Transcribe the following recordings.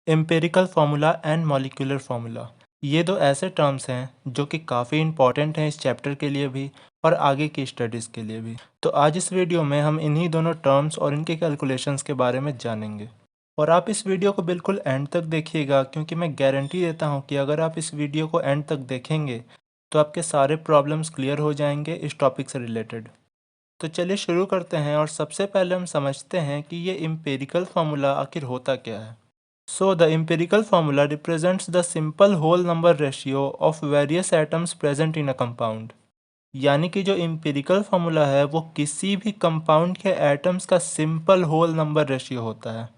Empirical formula and molecular formula, ये दो ऐसे टर्म्स हैं जो कि काफ़ी इंपॉर्टेंट हैं इस चैप्टर के लिए भी और आगे की स्टडीज़ के लिए भी। तो आज इस वीडियो में हम इन्हीं दोनों टर्म्स और इनके कैलकुलेशंस के बारे में जानेंगे। और आप इस वीडियो को बिल्कुल एंड तक देखिएगा, क्योंकि मैं गारंटी देता हूँ कि अगर आप इस वीडियो को एंड तक देखेंगे तो आपके सारे प्रॉब्लम्स क्लियर हो जाएंगे इस टॉपिक से रिलेटेड। तो चलिए शुरू करते हैं और सबसे पहले हम समझते हैं कि ये एम्पिरिकल फार्मूला आखिर होता क्या है। So the empirical formula represents the simple whole number ratio of various atoms present in a compound। यानी कि जो empirical formula है वो किसी भी कंपाउंड के एटम्स का सिंपल होल नंबर रेशियो होता है।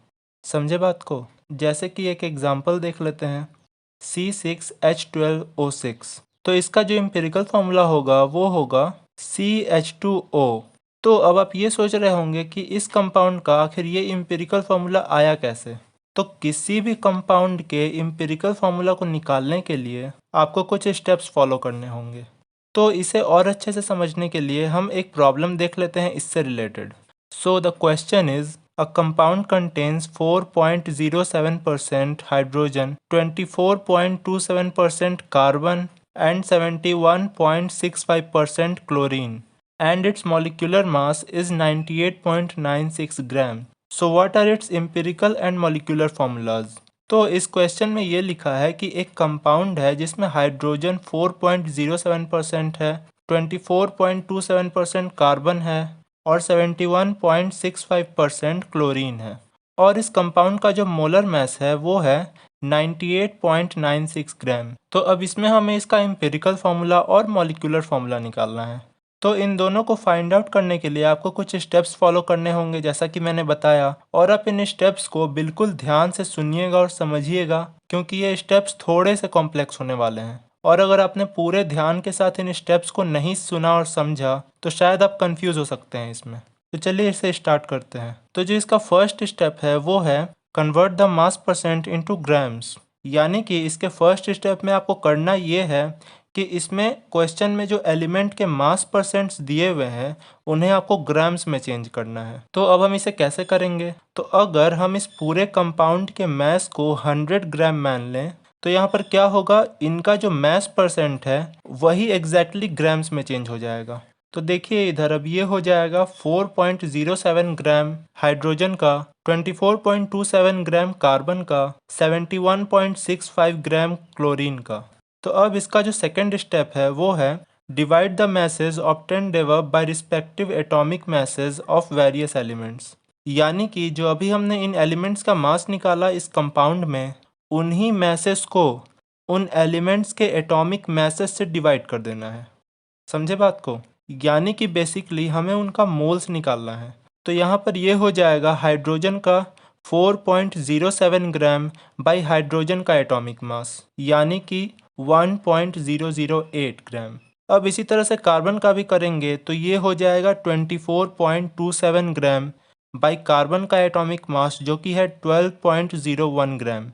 समझे बात को? जैसे कि एक एग्जांपल देख लेते हैं, C6H12O6। तो इसका जो empirical formula होगा वो होगा CH2O। तो अब आप ये सोच रहे होंगे कि इस कंपाउंड का आखिर ये empirical formula आया कैसे। तो किसी भी कंपाउंड के एम्पिरिकल फार्मूला को निकालने के लिए आपको कुछ स्टेप्स फॉलो करने होंगे। तो इसे और अच्छे से समझने के लिए हम एक प्रॉब्लम देख लेते हैं इससे related. So the question is a compound contains 4.07% hydrogen, 24.27% carbon and 71.65% chlorine and its molecular mass is 98.96 gram. So what are its empirical and molecular formulas. तो इस क्वेश्चन में ये लिखा है कि एक कंपाउंड है जिसमें हाइड्रोजन 4.07% है, 24.27% कार्बन है और 71.65% क्लोरीन है। और इस कंपाउंड का जो मोलर मास है वो है 98.96 ग्राम। तो अब इसमें हमें इसका एम्पिरिकल फार्मूला और मॉलिक्यूलर फार्मूला निकालना है। तो इन दोनों को फाइंड आउट करने के लिए आपको कुछ स्टेप्स फॉलो करने होंगे, जैसा कि मैंने बताया। और आप इन स्टेप्स को बिल्कुल ध्यान से सुनिएगा और समझिएगा, क्योंकि ये स्टेप्स थोड़े से कॉम्प्लेक्स होने वाले हैं। और अगर आपने पूरे ध्यान के साथ इन स्टेप्स को नहीं सुना और समझा तो शायद आप कंफ्यूज हो सकते हैं इसमें। तो चलिए इसे स्टार्ट करते हैं। तो जो इसका फर्स्ट स्टेप है वो है convert the mass percent into grams. यानी कि इसके फर्स्ट स्टेप में आपको करना ये है कि इसमें क्वेश्चन में जो एलिमेंट के मास परसेंट्स दिए हुए हैं उन्हें आपको ग्राम्स में चेंज करना है। तो अब हम इसे कैसे करेंगे? तो अगर हम इस पूरे कंपाउंड के मास को 100 ग्राम मान लें तो यहाँ पर क्या होगा, इनका जो मास परसेंट है वही एग्जैक्टली ग्राम्स में चेंज हो जाएगा। तो देखिए इधर अब ये हो जाएगा 4.07 ग्राम हाइड्रोजन का, 24.27 ग्राम कार्बन का, 71.65 ग्राम क्लोरीन का। तो अब इसका जो सेकंड स्टेप है वो है divide the masses obtained above by respective atomic masses of various elements. यानी कि जो अभी हमने इन एलिमेंट्स का मास निकाला इस कंपाउंड में, उन्हीं मैसेज को उन एलिमेंट्स के एटॉमिक मैसेज से डिवाइड कर देना है। समझे बात को? यानी कि बेसिकली हमें उनका मोल्स निकालना है। तो यहाँ पर ये हो जाएगा हाइड्रोजन का 4.07 ग्राम बाई हाइड्रोजन का एटॉमिक मास, यानी कि 1.008 ग्राम। अब इसी तरह से कार्बन का भी करेंगे तो ये हो जाएगा 24.27 ग्राम बाई कार्बन का एटॉमिक मास, जो कि है 12.01 ग्राम।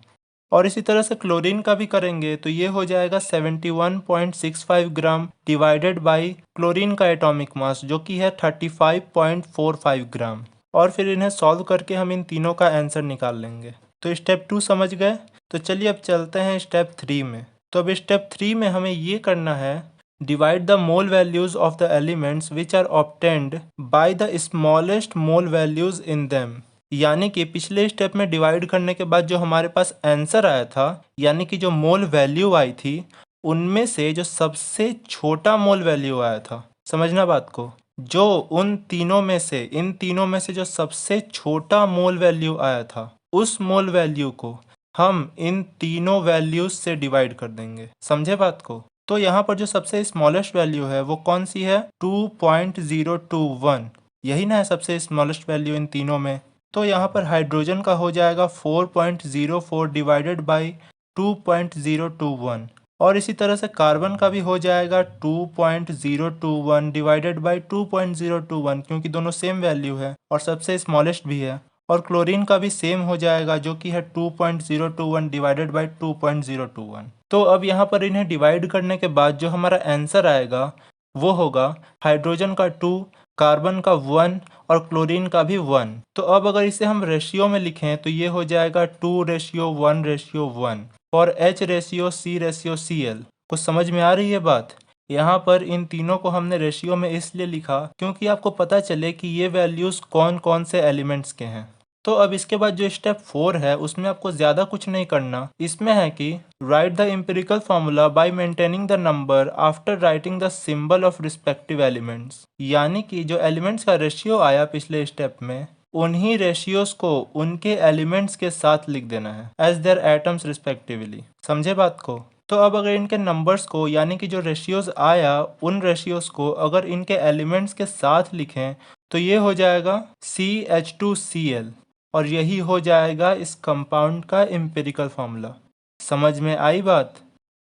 और इसी तरह से क्लोरीन का भी करेंगे तो ये हो जाएगा 71.65 ग्राम डिवाइडेड बाई क्लोरीन का एटॉमिक मास, जो कि है 35.45 ग्राम। और फिर इन्हें सॉल्व करके हम इन तीनों का आंसर निकाल लेंगे। तो स्टेप 2 समझ गए। तो चलिए अब चलते हैं स्टेप 3 में। तो अब स्टेप 3 में हमें ये करना है divide the mole values of the elements which are obtained by the smallest mole values in them. यानी कि पिछले स्टेप में डिवाइड करने के बाद जो हमारे पास आंसर आया था, यानी कि जो मोल वैल्यू आई थी, उनमें से जो सबसे छोटा मोल वैल्यू आया था, समझना बात को, जो उन तीनों में से इन तीनों में से जो सबसे छोटा मोल वैल्यू आया था, उस मोल वैल्यू को हम इन तीनों वैल्यूज से डिवाइड कर देंगे। समझे बात को? तो यहाँ पर जो सबसे स्मॉलेस्ट वैल्यू है वो कौन सी है? 2.021। यही ना है सबसे स्मॉलेस्ट वैल्यू इन तीनों में। तो यहाँ पर हाइड्रोजन का हो जाएगा 4.04 डिवाइडेड बाई 2.021। और इसी तरह से कार्बन का भी हो जाएगा 2.021 डिवाइडेड बाई 2.021, क्योंकि दोनों सेम वैल्यू है और सबसे स्मॉलेस्ट भी है। और क्लोरीन का भी सेम हो जाएगा, जो कि है 2.021 डिवाइडेड बाई 2.021। तो अब यहाँ पर इन्हें डिवाइड करने के बाद जो हमारा आंसर आएगा वो होगा हाइड्रोजन का 2 कार्बन का 1 और क्लोरीन का भी 1। तो अब अगर इसे हम रेशियो में लिखें तो ये हो जाएगा 2:1:1 और H ratio C ratio Cl। कुछ समझ में आ रही है बात? यहाँ पर इन तीनों को हमने रेशियो में इसलिए लिखा क्योंकि आपको पता चले कि ये वैल्यूज़ कौन कौन से एलिमेंट्स के हैं। तो अब इसके बाद जो स्टेप 4 है उसमें आपको ज़्यादा कुछ नहीं करना। इसमें है कि right the empirical formula by maintaining the number after writing the symbol of respective elements. यानी कि जो एलिमेंट्स का रेशियो आया पिछले स्टेप में, उन्हीं रेशियोज को उनके एलिमेंट्स के साथ लिख देना है एज देयर एटम्स रिस्पेक्टिवली। समझे बात को? तो अब अगर इनके नंबर्स को यानी कि जो रेशियोज आया उन रेशियोज को अगर इनके एलिमेंट्स के साथ लिखें तो ये हो जाएगा CH2Cl और यही हो जाएगा इस कंपाउंड का एम्पिरिकल फार्मूला। समझ में आई बात?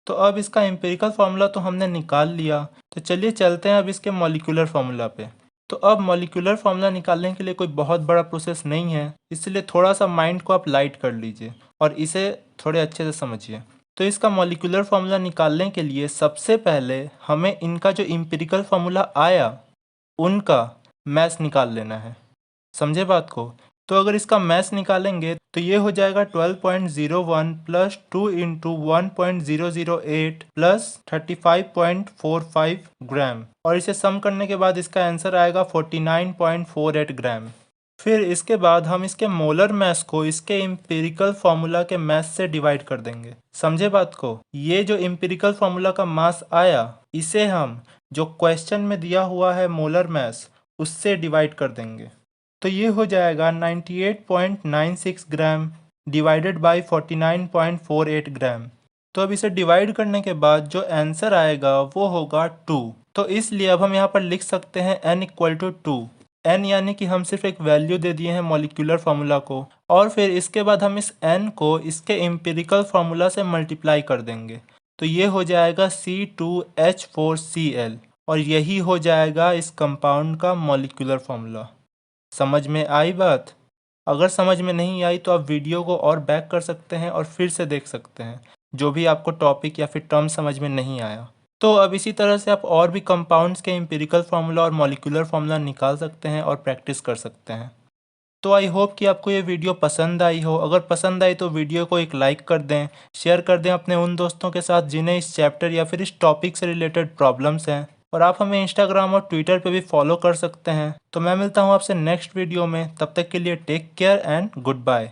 तो अब इसका एम्पिरिकल फार्मूला तो हमने निकाल लिया, तो चलिए चलते हैं अब इसके मॉलिक्यूलर फार्मूला पे। तो अब मॉलिक्यूलर फार्मूला निकालने के लिए कोई बहुत बड़ा प्रोसेस नहीं है, इसलिए थोड़ा सा माइंड को आप लाइट कर लीजिए और इसे थोड़े अच्छे से समझिए। तो इसका मॉलिक्यूलर फार्मूला निकालने के लिए सबसे पहले हमें इनका जो एम्पिरिकल फार्मूला आया उनका मैथ निकाल लेना है। समझे बात को? तो अगर इसका मैथ निकालेंगे तो ये हो जाएगा 12.01 प्लस 2 इंटू 1.008 प्लस 35.45 ग्राम और इसे सम करने के बाद इसका आंसर आएगा 49.48 ग्राम। फिर इसके बाद हम इसके मोलर मास को इसके एम्पिरिकल फार्मूला के मास से डिवाइड कर देंगे। समझे बात को? ये जो एम्पिरिकल फार्मूला का मास आया इसे हम जो क्वेश्चन में दिया हुआ है मोलर मास उससे डिवाइड कर देंगे। तो ये हो जाएगा 98.96 ग्राम डिवाइडेड बाय 49.48 ग्राम। तो अब इसे डिवाइड करने के बाद जो आंसर आएगा वो होगा 2। तो इसलिए अब हम यहाँ पर लिख सकते हैं n इक्वल टू 2। n यानी कि हम सिर्फ एक वैल्यू दे दिए हैं मॉलिक्यूलर फार्मूला को और फिर इसके बाद हम इस n को इसके एम्पिरिकल फार्मूला से मल्टीप्लाई कर देंगे। तो ये हो जाएगा C2H4Cl और यही हो जाएगा इस कंपाउंड का मॉलिक्यूलर फार्मूला। समझ में आई बात? अगर समझ में नहीं आई तो आप वीडियो को और बैक कर सकते हैं और फिर से देख सकते हैं जो भी आपको टॉपिक या फिर टर्म समझ में नहीं आया। तो अब इसी तरह से आप और भी कंपाउंड्स के एम्पिरिकल फार्मूला और मॉलिक्यूलर फार्मूला निकाल सकते हैं और प्रैक्टिस कर सकते हैं। तो आई होप कि आपको ये वीडियो पसंद आई हो। अगर पसंद आई तो वीडियो को एक लाइक कर दें, शेयर कर दें अपने उन दोस्तों के साथ जिन्हें इस चैप्टर या फिर इस टॉपिक से रिलेटेड प्रॉब्लम्स हैं। और आप हमें इंस्टाग्राम और ट्विटर पे भी फॉलो कर सकते हैं। तो मैं मिलता हूँ आपसे नेक्स्ट वीडियो में, तब तक के लिए take care and good bye.